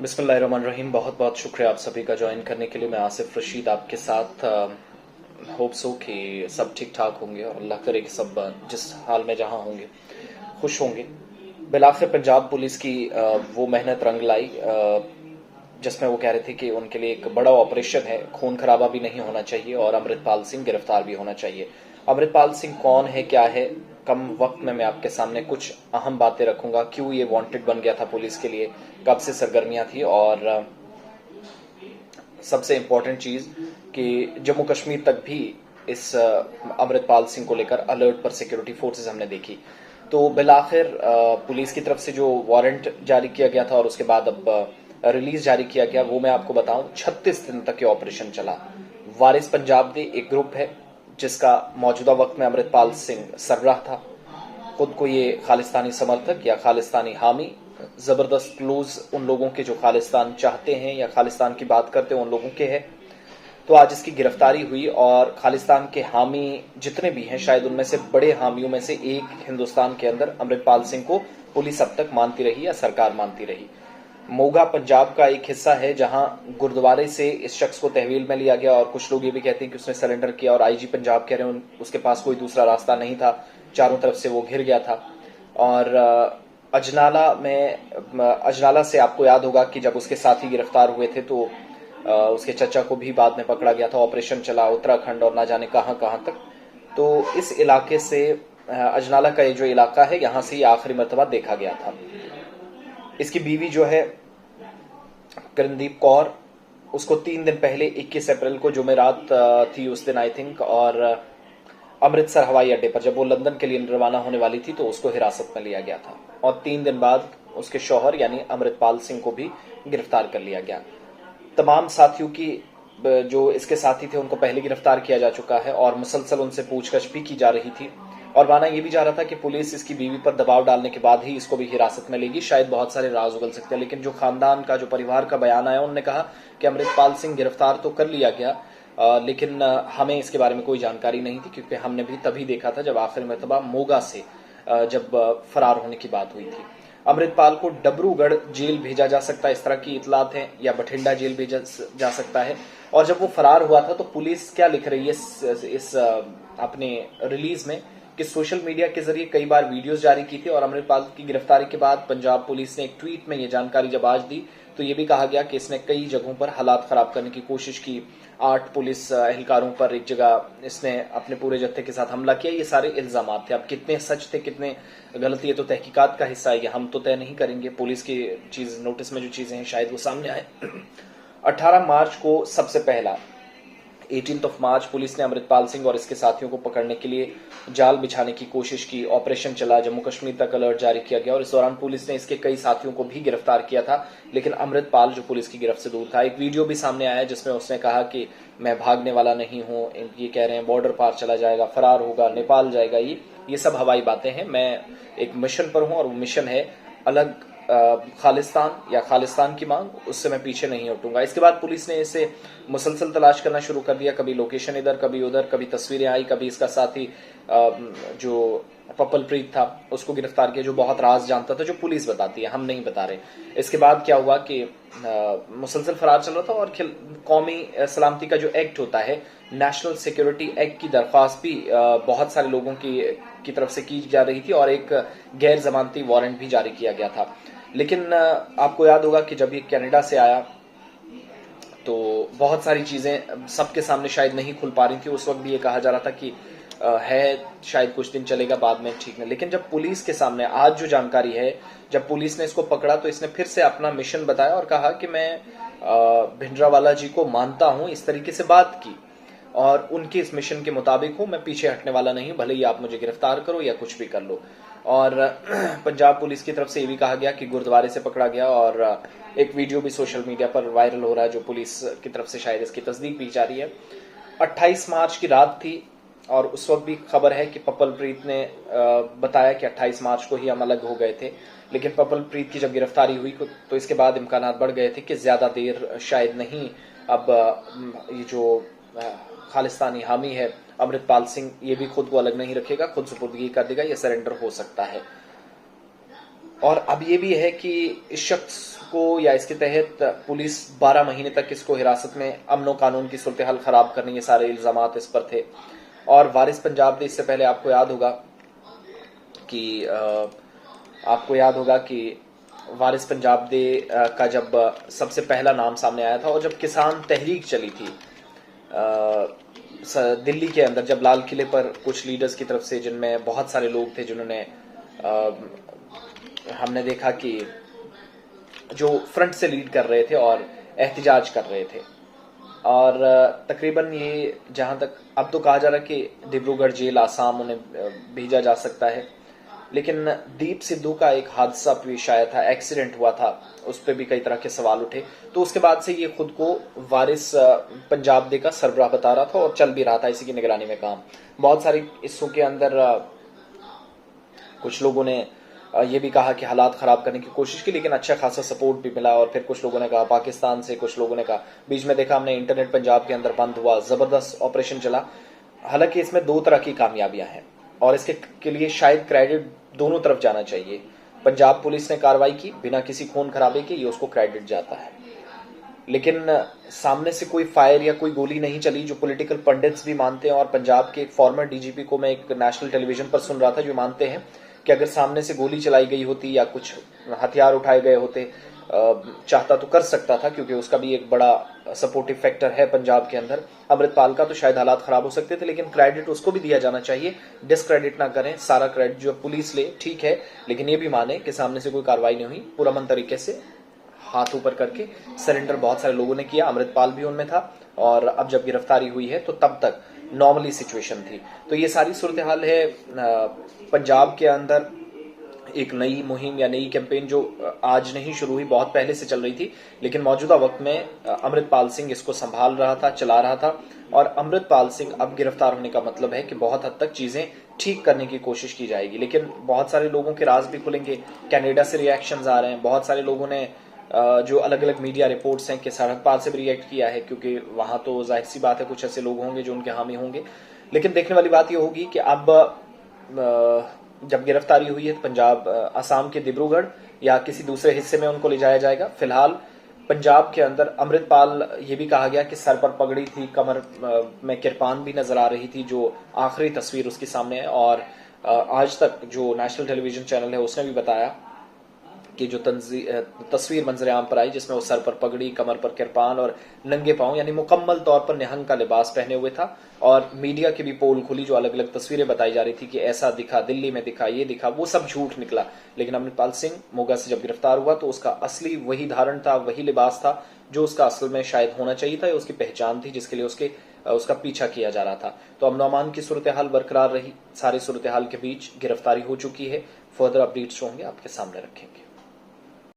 बिस्मिल्लाहिर्रहमानिर्रहीम। बहुत बहुत शुक्रिया आप सभी का ज्वाइन करने के लिए। मैं आसिफ रशीद आपके साथ। होप सो कि सब ठीक ठाक होंगे और अल्लाह करे कि सब जिस हाल में जहां होंगे खुश होंगे। बिलाखिर पंजाब पुलिस की वो मेहनत रंग लाई जिसमें वो कह रहे थे कि उनके लिए एक बड़ा ऑपरेशन है, खून खराबा भी नहीं होना चाहिए और अमृतपाल सिंह गिरफ्तार भी होना चाहिए। अमृतपाल सिंह कौन है, क्या है, कम वक्त में मैं आपके सामने कुछ अहम बातें रखूंगा। क्यों ये वांटेड बन गया था पुलिस के लिए, कब से सरगर्मियां थी, और सबसे इम्पोर्टेंट चीज कि जम्मू कश्मीर तक भी इस अमृतपाल सिंह को लेकर अलर्ट पर सिक्योरिटी फोर्सेस हमने देखी। तो बिलाखिर पुलिस की तरफ से जो वारंट जारी किया गया था और उसके बाद अब रिलीज जारी किया गया, वो मैं आपको बताऊं 36 दिन तक ये ऑपरेशन चला। वारिस पंजाब दे एक ग्रुप है जिसका मौजूदा वक्त में अमृतपाल सिंह सरबराह था। खुद को ये खालिस्तानी समर्थक या खालिस्तानी हामी, जबरदस्त क्लूज उन लोगों के जो खालिस्तान चाहते हैं या खालिस्तान की बात करते हैं उन लोगों के है। तो आज इसकी गिरफ्तारी हुई और खालिस्तान के हामी जितने भी हैं, शायद उनमें से बड़े हामियों में से एक हिंदुस्तान के अंदर अमृतपाल सिंह को पुलिस अब तक मानती रही या सरकार मानती रही। मोगा पंजाब का एक हिस्सा है जहां गुरुद्वारे से इस शख्स को तहवील में लिया गया और कुछ लोग ये भी कहते हैं कि उसने सरेंडर किया और आईजी पंजाब कह रहे हैं उसके पास कोई दूसरा रास्ता नहीं था, चारों तरफ से वो घिर गया था। और अजनाला से आपको याद होगा कि जब उसके साथी गिरफ्तार हुए थे तो उसके चचा को भी बाद में पकड़ा गया था। ऑपरेशन चला उत्तराखंड और ना जाने कहां कहां तक। तो इस इलाके से अजनाला का ये जो इलाका है, यहां से ये आखिरी मर्तबा देखा गया था। इसकी बीवी जो है करणदीप कौर, उसको 3 दिन पहले 21 अप्रैल को जुमेरात थी उस दिन आई थिंक, और अमृतसर हवाई अड्डे पर जब वो लंदन के लिए रवाना होने वाली थी तो उसको हिरासत में लिया गया था और 3 दिन बाद उसके शौहर यानी अमृतपाल सिंह को भी गिरफ्तार कर लिया गया। तमाम साथियों की जो इसके साथी थे उनको पहले गिरफ्तार किया जा चुका है और मुसलसल उनसे पूछताछ भी की जा रही थी और माना यह भी जा रहा था कि पुलिस इसकी बीवी पर दबाव डालने के बाद ही इसको भी हिरासत में लेगी। शायद बहुत सारे राज उगल सकते हैं, लेकिन जो खानदान का, जो परिवार का बयान आया, उन्होंने कहा कि अमृतपाल सिंह गिरफ्तार तो कर लिया गया, लेकिन हमें इसके बारे में कोई जानकारी नहीं थी क्योंकि हमने भी तभी देखा था जब आखिरी मरतबा मोगा से जब फरार होने की बात हुई थी। अमृतपाल को डबरूगढ़ जेल भेजा जा सकता है, इस तरह की इतलात हैं, या बठिंडा जेल भेजा जा सकता है। और जब वो फरार हुआ था तो पुलिस क्या लिख रही है इस अपने रिलीज में कि सोशल मीडिया के जरिए कई बार वीडियोस जारी की थी और अमृतपाल की गिरफ्तारी के बाद पंजाब पुलिस ने एक ट्वीट में ये जानकारी जब आज दी तो ये भी कहा गया कि इसने कई जगहों पर हालात खराब करने की कोशिश की। 8 पुलिस एहलकारों पर एक जगह इसने अपने पूरे जत्थे के साथ हमला किया। ये सारे इल्जामात थे। अब कितने सच थे कितने गलत, ये तो तहकीकात का हिस्सा है, हम तो तय नहीं करेंगे। पुलिस की चीज नोटिस में जो चीजें हैं शायद वो सामने आए। 18 मार्च को सबसे पहला 18 मार्च पुलिस ने अमृतपाल सिंह और इसके साथियों को पकड़ने के लिए जाल बिछाने की कोशिश की। ऑपरेशन चला, जम्मू कश्मीर तक अलर्ट जारी किया गया और इस दौरान पुलिस ने इसके कई साथियों को भी गिरफ्तार किया था, लेकिन अमृतपाल जो पुलिस की गिरफ्त से दूर था। एक वीडियो भी सामने आया जिसमें उसने कहा कि मैं भागने वाला नहीं हूं, ये कह रहे हैं बॉर्डर पार चला जाएगा, फरार होगा, नेपाल जाएगा। ये सब हवाई बातें हैं। मैं एक मिशन पर हूं और वो मिशन है अलग खालिस्तान या खालिस्तान की मांग, उससे मैं पीछे नहीं हटूंगा। इसके बाद पुलिस ने इसे मुसलसल तलाश करना शुरू कर दिया। कभी लोकेशन इधर, कभी उधर, कभी तस्वीरें आई, कभी इसका साथी जो पप्पलप्रीत था उसको गिरफ्तार किया, जो बहुत राज जानता था, जो पुलिस बताती है, हम नहीं बता रहे। इसके बाद क्या हुआ कि मुसलसल फरार चल रहा था और कौमी सलामती का जो एक्ट होता है, नेशनल सिक्योरिटी एक्ट की दरख्वास्त भी बहुत सारे लोगों की तरफ से की जा रही थी और एक गैर जमानती वारंट भी जारी किया गया था। लेकिन आपको याद होगा कि जब ये कनाडा से आया तो बहुत सारी चीजें सबके सामने शायद नहीं खुल पा रही थी। उस वक्त भी ये कहा जा रहा था कि है शायद कुछ दिन चलेगा, बाद में ठीक नहीं। लेकिन जब पुलिस के सामने आज जो जानकारी है, जब पुलिस ने इसको पकड़ा तो इसने फिर से अपना मिशन बताया और कहा कि मैं भिंडरावाला जी को मानता हूं, इस तरीके से बात की और उनके इस मिशन के मुताबिक हूं, मैं पीछे हटने वाला नहीं, भले ही आप मुझे गिरफ्तार करो या कुछ भी कर लो। और पंजाब पुलिस की तरफ से ये भी कहा गया कि गुरुद्वारे से पकड़ा गया और एक वीडियो भी सोशल मीडिया पर वायरल हो रहा है जो पुलिस की तरफ से शायद इसकी तस्दीक भी जा रही है। 28 मार्च की रात थी और उस वक्त भी खबर है कि पप्पलप्रीत ने बताया कि 28 मार्च को ही हम अलग हो गए थे, लेकिन पप्पलप्रीत की जब गिरफ्तारी हुई तो इसके बाद इम्कानात बढ़ गए थे कि ज्यादा देर शायद नहीं, अब ये जो खालिस्तानी हामी है अमृतपाल सिंह, ये भी खुद को अलग नहीं रखेगा, खुद सुपुर्दगी कर देगा, ये सरेंडर हो सकता है। और अब ये भी है कि इस शख्स को या इसके तहत पुलिस 12 महीने तक इसको हिरासत में अमनो कानून की सूरत हाल खराब करने के सारे इल्जामात इस पर थे। और वारिस पंजाब दे, इससे पहले आपको याद होगा कि वारिस पंजाब दे का जब सबसे पहला नाम सामने आया था और जब किसान तहरीक चली थी दिल्ली के अंदर, जब लाल किले पर कुछ लीडर्स की तरफ से, जिनमें बहुत सारे लोग थे जिन्होंने हमने देखा कि जो फ्रंट से लीड कर रहे थे और एहतिजाज कर रहे थे। और तकरीबन ये, जहां तक अब तो कहा जा रहा है कि डिब्रूगढ़ जेल, आसाम उन्हें भेजा जा सकता है, लेकिन दीप सिद्धू का एक हादसा पेश आया था, एक्सीडेंट हुआ था, उस पर भी कई तरह के सवाल उठे। तो उसके बाद से ये खुद को वारिस पंजाब दे का सरबराह बता रहा था और चल भी रहा था इसी की निगरानी में काम। बहुत सारी हिस्सों के अंदर कुछ लोगों ने ये भी कहा कि हालात खराब करने की कोशिश की, लेकिन अच्छा खासा सपोर्ट भी मिला। और फिर कुछ लोगों ने कहा पाकिस्तान से, कुछ लोगों ने कहा, बीच में देखा हमने इंटरनेट पंजाब के अंदर बंद हुआ, जबरदस्त ऑपरेशन चला। हालांकि इसमें दो तरह की कामयाबियां हैं और इसके लिए शायद क्रेडिट दोनों तरफ जाना चाहिए। पंजाब पुलिस ने कार्रवाई की बिना किसी खून खराबे के, ये उसको क्रेडिट जाता है, लेकिन सामने से कोई फायर या कोई गोली नहीं चली, जो पॉलिटिकल पंडित्स भी मानते हैं। और पंजाब के एक फॉर्मर डीजीपी को मैं एक नेशनल टेलीविजन पर सुन रहा था जो मानते हैं कि अगर सामने से गोली चलाई गई होती या कुछ हथियार उठाए गए होते, चाहता तो कर सकता था, क्योंकि उसका भी एक बड़ा सपोर्टिव फैक्टर है पंजाब के अंदर अमृतपाल का, तो शायद हालात खराब हो सकते थे। लेकिन क्रेडिट उसको भी दिया जाना चाहिए, डिस्क्रेडिट ना करें। सारा क्रेडिट जो पुलिस ले ठीक है, लेकिन ये भी माने कि सामने से कोई कार्रवाई नहीं हुई, पुरअमन तरीके से हाथ ऊपर करके सरेंडर बहुत सारे लोगों ने किया, अमृतपाल भी उनमें था। और अब जब गिरफ्तारी हुई है तो तब तक नॉर्मली सिचुएशन थी। तो ये सारी सूरत हाल है पंजाब के अंदर। एक नई मुहिम या नई कैंपेन जो आज नहीं शुरू हुई, बहुत पहले से चल रही थी, लेकिन मौजूदा वक्त में अमृतपाल सिंह इसको संभाल रहा था, चला रहा था। और अमृतपाल सिंह अब गिरफ्तार होने का मतलब है कि बहुत हद तक चीजें ठीक करने की कोशिश की जाएगी। लेकिन बहुत सारे लोगों के राज भी खुलेंगे। कनाडा से रिएक्शंस आ रहे हैं, बहुत सारे लोगों ने जो अलग अलग मीडिया रिपोर्ट्स हैं कि सड़क पार से भी रिएक्ट किया है, क्योंकि वहां तो जाहिर सी बात है कुछ ऐसे लोग होंगे जो उनके हामी होंगे। लेकिन देखने वाली बात यह होगी कि अब जब गिरफ्तारी हुई है तो पंजाब, असम के डिब्रूगढ़ या किसी दूसरे हिस्से में उनको ले जाया जाएगा। फिलहाल पंजाब के अंदर अमृतपाल, ये भी कहा गया कि सर पर पगड़ी थी, कमर में किरपान भी नजर आ रही थी, जो आखिरी तस्वीर उसके सामने है। और आज तक जो नेशनल टेलीविजन चैनल है उसने भी बताया कि जो तस्वीर मंजर-ए-आम पर आई, जिसमें वो सर पर पगड़ी, कमर पर किरपान और नंगे पांव, यानी मुकम्मल तौर पर निहंग का लिबास पहने हुए था। और मीडिया की भी पोल खुली, जो अलग अलग तस्वीरें बताई जा रही थी कि ऐसा दिखा, दिल्ली में दिखा, ये दिखा, वो सब झूठ निकला। लेकिन अमृतपाल सिंह मोगा से जब गिरफ्तार हुआ तो उसका असली वही धारण था, वही लिबास था जो उसका असल में शायद होना चाहिए था, या उसकी पहचान थी जिसके लिए उसका पीछा किया जा रहा था। तो अमन अमान की सूरत हाल बरकरार रही। सारी सूरत हाल के बीच गिरफ्तारी हो चुकी है। फर्दर अपडेट्स होंगे आपके सामने रखेंगे।